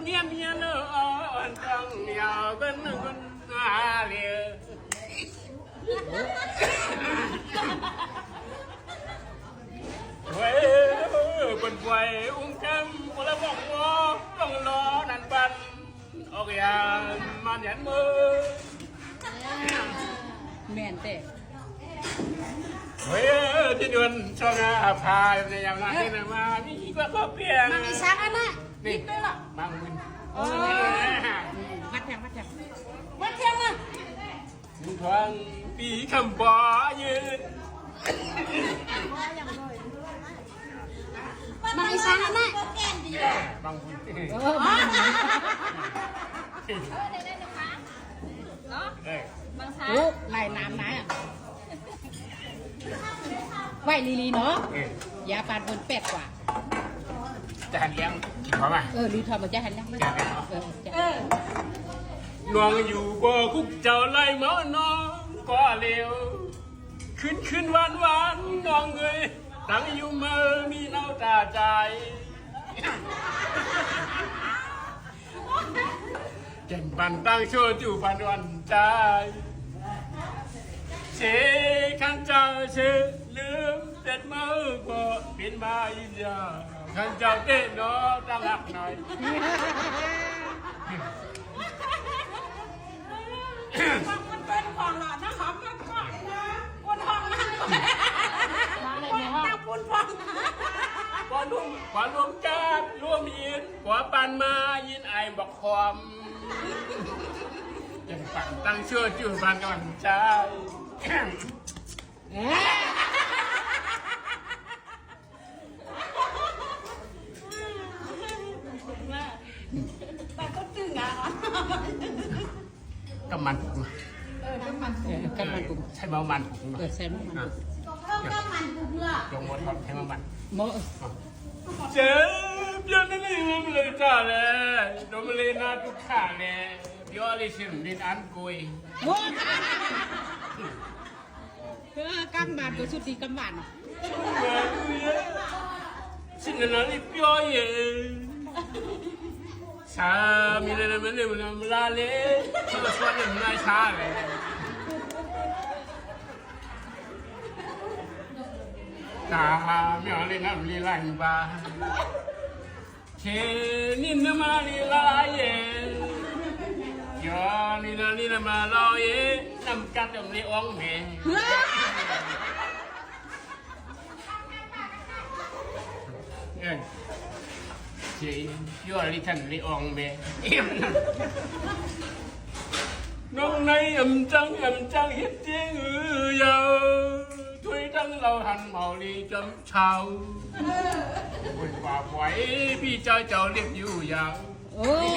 เนี่ยเมียเนอะจังยาวกันคนอาเลียเว้ยคนป่วยอุ้งแก้มคนละบอกว่าต้องรอนันปันออกยามันยันมือแม่นเต้เฮ้ยที่เดือนช่วงพายในยามนั้นที่ไหนมามีก็เปลี่ยนมันอีสานนะนี่บางมึนวัดแทงวัดแทงวัดเทียงอ่ะทางปีคำบ่ยืนมันอีสานนะบางมึนลูกไหลน้ำนะไหวลีเนาะยาปานบนเป็ดกว่าจะหันเลี้ยงพร้อมไหมลีทอมันจะหันยังน้องอยู่บ่คุกเจ้าไล่หมอน้องก็เร็วขึ้นวันน้องเอ้ยตั้งอยู่มือมีเล่าตาใจเก่งปันตั้งโชว์จู่ปันวันใจเชขันเจ้าเชลืมเต็ดมือก็เป็นมาอินยาขันเจ้าเต้นน้อตั้งหลักหน่อยมันเป็นของหลานนะครับมันก่อนนะคนห้องนั่งคนนั่งปุ่นฟังกว่าลุงจับรวมยินกว่าปันมายินไอบอกความยังปันตั้งเชื่อจู่ปันก่อนใจแต่ก็ตึงอ่ะกำมันกำมันกุ้งใช่เมามันกุ้งใช่มันก็มันปุกเลือจงหมดใช่เมามันโมเจ็บยังนี่มันเลยจ้าเลยโดนมันเลยน่าทุกขาเลยพี่อลิชิมดินอันกุยโมกำมันก็สุดที่กำมันสิ่งนั้นนี่พี่อ้อยชามีอะไรมันเนี่ยมันลาเล่ที่เราชวนเนี่ยมันน่าชาเลยตาไม่เอาเลยนะมันลีลาอยู่บ้าเชนี่นมาลีลาเย่ยอนี่นะมาลอยน้ำกัดมันเลยอ่องเมย์เจียอลิทันลิอองเมน้องในจังเฮ็ดเจียงยาวถ้วยตั้งเราหันเมาลีจำเช้าบนว่าไหวพี่เจ้าเรียกอยู่ยาวโอ้ย